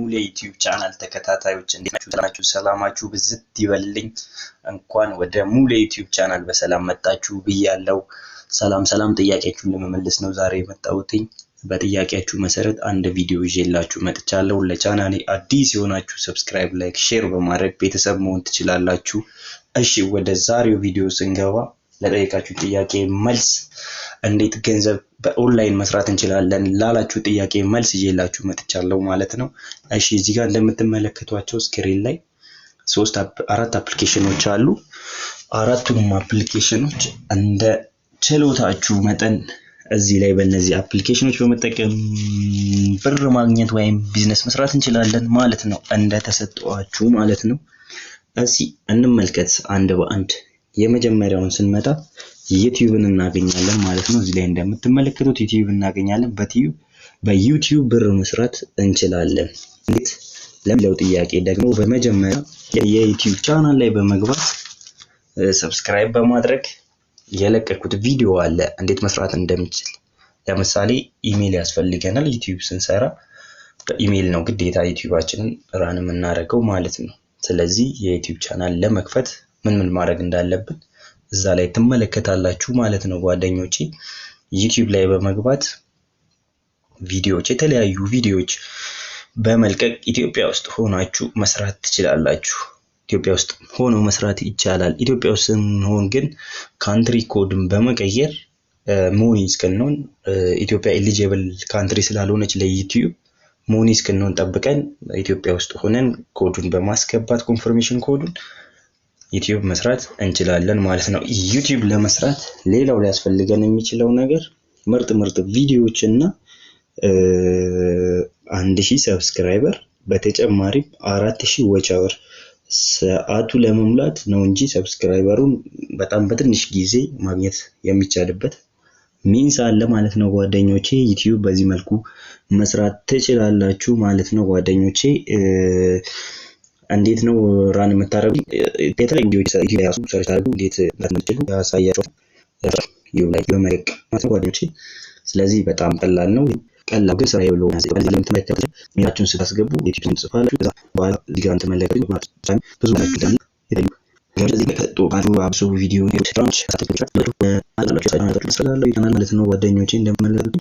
የሙሌ ዩቲዩብ ቻናል ተከታታዮች እንዴት ናችሁ? ሰላማችሁ ብዝት ይበልልኝ። እንኳን ወደ ሙሌ ዩቲዩብ ቻናል በሰላም መጣችሁ ብያለሁ። ሰላም ጥያቄያችሁን ለመመለስ ነው ዛሬ የመጣሁት። በጥያቄያችሁ መሰረት አንድ ቪዲዮ ይዤላችሁ መጥቻለሁ። ለቻናሌ አዲስ የሆናችሁ ሰብስክራይብ፣ ላይክ፣ ሼር በማድረግ ቤተሰብ መሆን ትችላላችሁ። እሺ ወደ ዛሬው ቪዲዮ ስንገባ ለጠየቃችሁ ጥያቄ መልስ እንዴት ገንዘብ በኦላይን መስራት እንችላለን ላላችሁ ጥያቄ መልስ ይዤላችሁ መጥቻለሁ ማለት ነው። እሺ እዚህ ጋር እንደምትመለከቷቸው ስክሪን ላይ አራት አፕሊኬሽኖች አሉ። አራቱንም አፕሊኬሽኖች እንደ ችሎታችሁ መጠን እዚህ ላይ በእነዚህ አፕሊኬሽኖች በመጠቀም ብር ማግኘት ወይም ቢዝነስ መስራት እንችላለን ማለት ነው። እንደ ተሰጥቷችሁ ማለት ነው። እዚህ እንመልከት አንድ በአንድ። የመጀመሪያውን ስንመጣ ዩቲዩብን እናገኛለን ማለት ነው። እዚህ ላይ እንደምትመለከቱት ዩቲዩብ እናገኛለን። በዩቲዩብ ብር መስራት እንችላለን። እንዴት ለሚለው ጥያቄ ደግሞ በመጀመሪያ የዩቲዩብ ቻናል ላይ በመግባት ሰብስክራይብ በማድረግ የለቀኩት ቪዲዮ አለ እንዴት መስራት እንደምንችል። ለምሳሌ ኢሜል ያስፈልገናል። ዩቲዩብ ስንሰራ በኢሜል ነው ግዴታ ዩቲዩባችንን ራን የምናደርገው ማለት ነው። ስለዚህ የዩቲዩብ ቻናል ለመክፈት ምን ማድረግ እንዳለብን እዛ ላይ ትመለከታላችሁ ማለት ነው ጓደኞቼ። ዩቲዩብ ላይ በመግባት የተለያዩ ቪዲዮዎች በመልቀቅ ኢትዮጵያ ውስጥ ሆናችሁ መስራት ትችላላችሁ። ኢትዮጵያ ውስጥ ሆኖ መስራት ይቻላል። ኢትዮጵያ ውስጥ ስንሆን ግን ካንትሪ ኮድን በመቀየር ሞኒ እስከነውን ኢትዮጵያ ኤሊጂብል ካንትሪ ስላልሆነች ለዩቲዩብ ሞኒ እስከነውን ጠብቀን ኢትዮጵያ ውስጥ ሆነን ኮዱን በማስገባት ኮንፈርሜሽን ኮዱን ዩቲዩብ መስራት እንችላለን ማለት ነው። ዩቲዩብ ለመስራት ሌላው ሊያስፈልገን የሚችለው ነገር ምርጥ ቪዲዮዎችና 1000 ሰብስክራይበር በተጨማሪም 4000 ዋች አወር ሰዓቱ ለመሙላት ነው እንጂ ሰብስክራይበሩን በጣም በትንሽ ጊዜ ማግኘት የሚቻልበት ሚንስ አለ ማለት ነው ጓደኞቼ። ዩቲዩብ በዚህ መልኩ መስራት ትችላላችሁ ማለት ነው ጓደኞቼ። እንዴት ነው ራን የምታደርጉ? የተለያዩ ቪዲዮዎች ያሱ ሰርች አድርጉ እንዴት እንደምትችሉ ያሳያችሁ ዩቲዩብ ላይ በመልቀቅ ማለት ነው ጓደኞቼ። ስለዚህ በጣም ቀላል ነው። ቀላል ግን ስራዬ ብሎ በዚህ ለምትመለከቱት ሚላችሁን ስታስገቡ ዩቲዩብን ጽፋላችሁ። ከዛ በኋላ እዚህ ጋር ተመለከቱ ማለት ነው። ብዙ ነገር ደግሞ የተለያዩ ገንዘብ ከቶ አብሶ ቪዲዮ ትራንች ማለት ነው ጓደኞቼ። እንደምትመለከቱት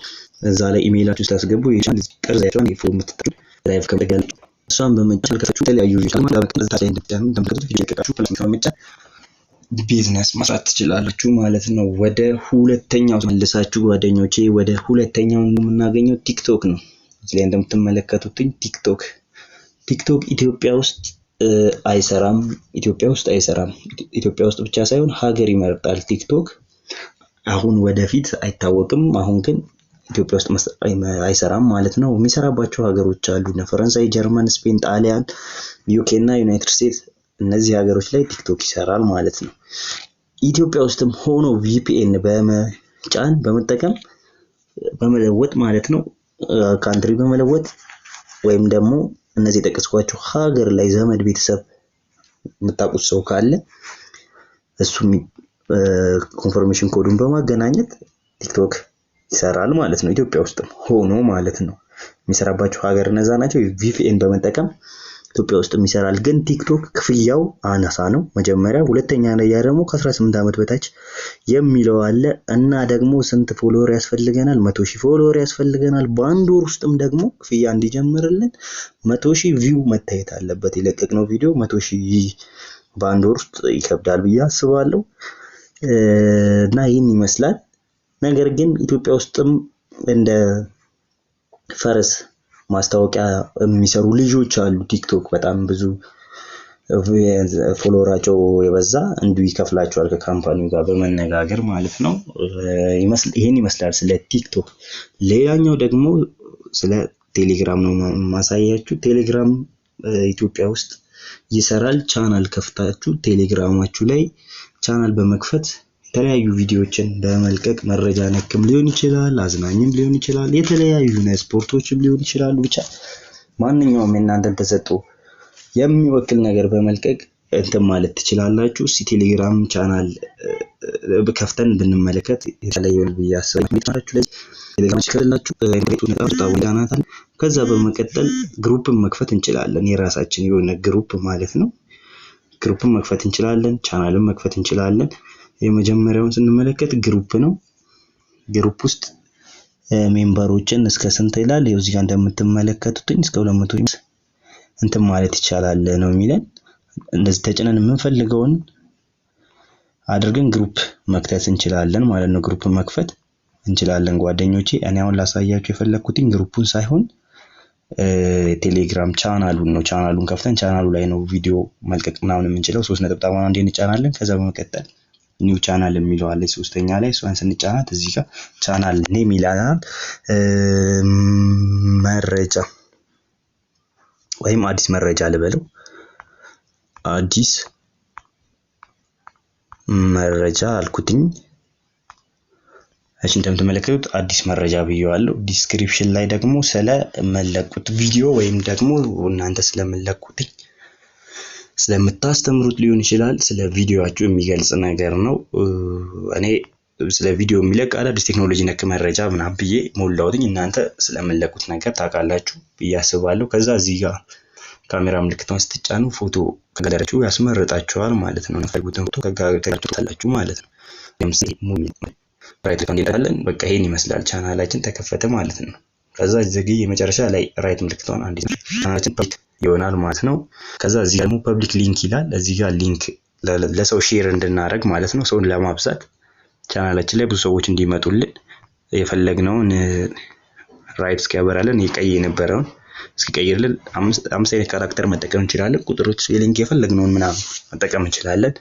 እዛ ላይ ኢሜይላችሁን ስታስገቡ ይቻላል ቅርጻቸውን ፎርም ትጥሩ ላይቭ ከመገለጽ እሷን በመጫን ከታችሁ የተለያዩ ቢዝነስ መስራት ትችላላችሁ ማለት ነው። ወደ ሁለተኛው መልሳችሁ ጓደኞቼ፣ ወደ ሁለተኛው የምናገኘው ቲክቶክ ነው። እዚህ ላይ እንደምትመለከቱት ቲክቶክ ኢትዮጵያ ውስጥ አይሰራም። ኢትዮጵያ ውስጥ ብቻ ሳይሆን ሀገር ይመርጣል ቲክቶክ። አሁን ወደፊት አይታወቅም። አሁን ግን ኢትዮጵያ ውስጥ አይሰራም ማለት ነው። የሚሰራባቸው ሀገሮች አሉ እነ ፈረንሳይ፣ ጀርመን፣ ስፔን፣ ጣሊያን፣ ዩኬ እና ዩናይትድ ስቴትስ። እነዚህ ሀገሮች ላይ ቲክቶክ ይሰራል ማለት ነው። ኢትዮጵያ ውስጥም ሆኖ VPN በመጠቀም በመለወጥ ማለት ነው ካንትሪ በመለወጥ ወይም ደግሞ እነዚህ የጠቀስኳቸው ሀገር ላይ ዘመድ ቤተሰብ የምታውቁት ሰው ካለ እሱም ኮንፈርሜሽን ኮዱን በማገናኘት ቲክቶክ ይሰራል ማለት ነው። ኢትዮጵያ ውስጥም ሆኖ ማለት ነው። የሚሰራባቸው ሀገር እነዛ ናቸው። VPN በመጠቀም ኢትዮጵያ ውስጥ ይሰራል። ግን ቲክቶክ ክፍያው አናሳ ነው መጀመሪያ። ሁለተኛ ላይ ደግሞ ከ18 ዓመት በታች የሚለው አለ እና ደግሞ ስንት ፎሎወር ያስፈልገናል? 100,000 ፎሎወር ያስፈልገናል። በአንድ ወር ውስጥም ደግሞ ክፍያ እንዲጀምርልን 100,000 ቪው መታየት አለበት። የለቀቅነው ቪዲዮ 100,000 በአንድ ወር ውስጥ ይከብዳል ብዬ አስባለሁ እና ይህን ይመስላል። ነገር ግን ኢትዮጵያ ውስጥም እንደ ፈረስ ማስታወቂያ የሚሰሩ ልጆች አሉ። ቲክቶክ በጣም ብዙ ፎሎወራቸው የበዛ ይከፍላቸዋል ከካምፓኒው ጋር በመነጋገር ማለት ነው። ይሄን ይመስላል ስለ ቲክቶክ። ሌላኛው ደግሞ ስለ ቴሌግራም ነው ማሳያችሁ። ቴሌግራም ኢትዮጵያ ውስጥ ይሰራል። ቻናል ከፍታችሁ ቴሌግራማችሁ ላይ ቻናል በመክፈት የተለያዩ ቪዲዮዎችን በመልቀቅ መረጃ ነክም ሊሆን ይችላል፣ አዝናኝም ሊሆን ይችላል፣ የተለያዩ ስፖርቶችም ሊሆን ይችላል። ብቻ ማንኛውም እናንተን ተሰጥቶ የሚወክል ነገር በመልቀቅ ማለት ትችላላችሁ። ቴሌግራም ቻናል በከፍተን ብንመለከት የተለየ ነው ብያስባለሁ። ላይ ቴሌግራም ሲከፈላችሁ ወዳናታል። ከዛ በመቀጠል ግሩፕን መክፈት እንችላለን። የራሳችን የሆነ ግሩፕ ማለት ነው። ግሩፕን መክፈት እንችላለን፣ ቻናልን መክፈት እንችላለን። የመጀመሪያውን ስንመለከት ግሩፕ ነው። ግሩፕ ውስጥ ሜምበሮችን እስከ ስንት ይላል? እዚህ ጋር እንደምትመለከቱት እስከ 200 እንትን ማለት ይቻላል ነው የሚለን። እንደዚህ ተጭነን የምንፈልገውን አድርገን ግሩፕ መክፈት እንችላለን ማለት ነው። ግሩፕ መክፈት እንችላለን ጓደኞቼ። እኔ አሁን ላሳያችሁ የፈለኩትኝ ግሩፑን ሳይሆን ቴሌግራም ቻናሉን ነው። ቻናሉን ከፍተን ቻናሉ ላይ ነው ቪዲዮ መልቀቅ ምናምን የምንችለው። 3 ነጥብ ጣማና እንደ እንጫናለን። ከዛ በመቀጠል ኒው ቻናል የሚለው አለ ሶስተኛ ላይ። እሷን ስንጫናት እዚህ ጋር ቻናል ኔም ይላል። መረጃ ወይም አዲስ መረጃ ልበለው። አዲስ መረጃ አልኩትኝ። እሺ እንደምትመለከቱት አዲስ መረጃ ብየዋለሁ። ዲስክሪፕሽን ላይ ደግሞ ስለ መለቁት ቪዲዮ ወይም ደግሞ እናንተ ስለመለቁት ስለምታስተምሩት ሊሆን ይችላል ስለ ቪዲዮአችሁ የሚገልጽ ነገር ነው። እኔ ስለ ቪዲዮ የሚለቅ አዳዲስ ቴክኖሎጂ ነክ መረጃ ምናምን ብዬ ሞላውትኝ። እናንተ ስለመለቁት ነገር ታውቃላችሁ ብዬ አስባለሁ። ከዛ እዚህ ጋር ካሜራ ምልክቷን ስትጫኑ ፎቶ ከጋለሪያችሁ ያስመርጣችኋል ማለት ነው። የምትፈልጉትን ፎቶ ከጋለሪያችሁ ታላችሁ ማለት ነው። ለምሳሌ ሙሉ ራይት እንላለን። በቃ ይሄን ይመስላል። ቻናላችን ተከፈተ ማለት ነው። ከዛ እዚህ የመጨረሻ ላይ ራይት ምልክቷን አንዴ ቻናላችን ይሆናል ማለት ነው። ከዛ እዚህ ደግሞ ፐብሊክ ሊንክ ይላል። እዚህ ጋር ሊንክ ለሰው ሼር እንድናደርግ ማለት ነው። ሰውን ለማብዛት ቻናላችን ላይ ብዙ ሰዎች እንዲመጡልን የፈለግነውን ራይት እስኪያበራልን የቀይ የነበረውን እስኪቀይርልን 5 አይነት ካራክተር መጠቀም እንችላለን። ቁጥሮች የሊንክ የፈለግነውን ምናምን መጠቀም እንችላለን።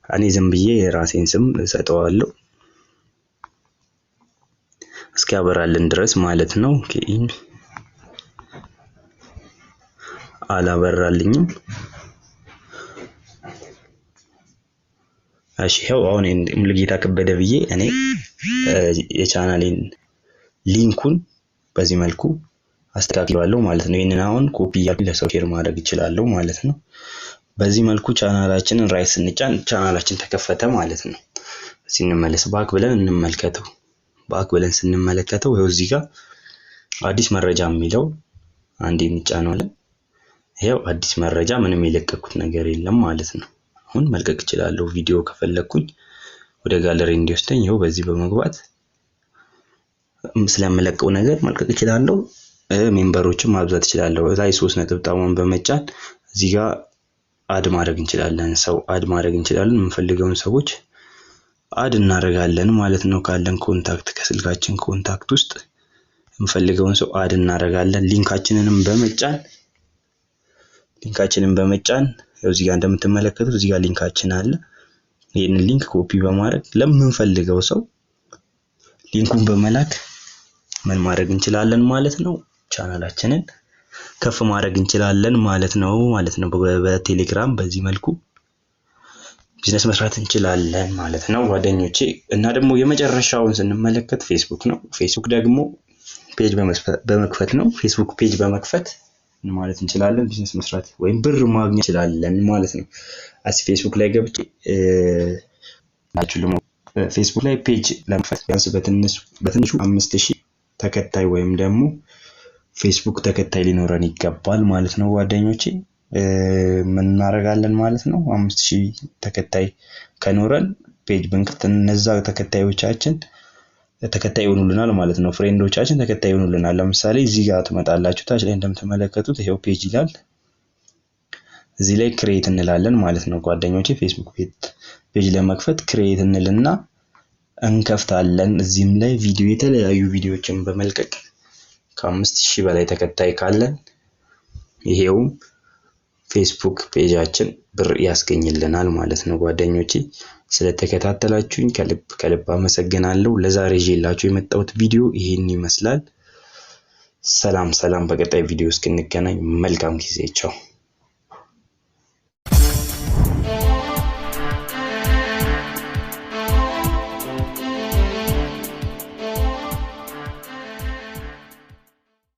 እኔ ዝም ብዬ የራሴን ስም ሰጠዋለሁ እስኪያበራልን ድረስ ማለት ነው። አላበራልኝም። እሺ ይሄው አሁን ሙሉጌታ ከበደ ብዬ እኔ የቻናሌን ሊንኩን በዚህ መልኩ አስተካክላለሁ ማለት ነው። ይሄንን አሁን ኮፒ ያደርግ ለሰው ሼር ማድረግ ይችላል ማለት ነው። በዚህ መልኩ ቻናላችንን ራይት ስንጫን ቻናላችን ተከፈተ ማለት ነው። ስንመለስ ባክ ብለን እንመልከተው። ባክ ብለን ስንመለከተው ይሄው እዚህ ጋር አዲስ መረጃ የሚለው አንዴ እንጫናለን። ይሄው አዲስ መረጃ ምንም የለቀኩት ነገር የለም ማለት ነው። አሁን መልቀቅ እችላለሁ። ቪዲዮ ከፈለኩኝ ወደ ጋለሪ እንዲወስደኝ ይሄው በዚህ በመግባት ስለምለቀው ነገር መልቀቅ እችላለሁ። ሜምበሮችን ማብዛት እችላለሁ። እዛይ 3 ነጥብ ጣሙን በመጫን እዚህ ጋር አድ ማድረግ እንችላለን። ሰው አድ ማድረግ እንችላለን። የምንፈልገውን ሰዎች አድ እናደርጋለን ማለት ነው። ካለን ኮንታክት ከስልካችን ኮንታክት ውስጥ የምንፈልገውን ሰው አድ እናደርጋለን። ሊንካችንንም በመጫን እዚህ ጋር እንደምትመለከቱት እዚህ ጋር ሊንካችን አለ። ይሄንን ሊንክ ኮፒ በማድረግ ለምንፈልገው ሰው ሊንኩን በመላክ ምን ማድረግ እንችላለን ማለት ነው። ቻናላችንን ከፍ ማድረግ እንችላለን ማለት ነው በቴሌግራም በዚህ መልኩ ቢዝነስ መስራት እንችላለን ማለት ነው ጓደኞቼ። እና ደግሞ የመጨረሻውን ስንመለከት ፌስቡክ ነው። ፌስቡክ ደግሞ ፔጅ በመክፈት ነው። ፌስቡክ ፔጅ በመክፈት ማለት እንችላለን ቢዝነስ መስራት ወይም ብር ማግኘት እንችላለን ማለት ነው። ፌስቡክ ላይ ገብቼ ፌስቡክ ላይ ፔጅ ለመክፈት ቢያንስ በትንሹ 5000 ተከታይ ወይም ደግሞ ፌስቡክ ተከታይ ሊኖረን ይገባል ማለት ነው ጓደኞቼ። ምን እናደርጋለን ማለት ነው? 5000 ተከታይ ከኖረን ፔጅ ብንከፍት እነዛ ተከታዮቻችን ተከታይ ይሆኑልናል ማለት ነው። ፍሬንዶቻችን ተከታይ ይሆኑልናል። ለምሳሌ እዚህ ጋር ትመጣላችሁ። ታች ላይ እንደምትመለከቱት ይሄው ፔጅ ይላል። እዚህ ላይ ክሬት እንላለን ማለት ነው ጓደኞቼ። ፌስቡክ ፔጅ ለመክፈት ክሬት እንልና እንከፍታለን። እዚህም ላይ የተለያዩ ቪዲዮዎችን በመልቀቅ ከ5000 በላይ ተከታይ ካለን ይሄው ፌስቡክ ፔጃችን ብር ያስገኝልናል ማለት ነው ጓደኞቼ። ስለተከታተላችሁኝ ከልብ አመሰግናለሁ። ለዛሬ ይዤላችሁ የመጣሁት ቪዲዮ ይሄን ይመስላል። ሰላም። በቀጣይ ቪዲዮ እስክንገናኝ መልካም ጊዜ። ቻው።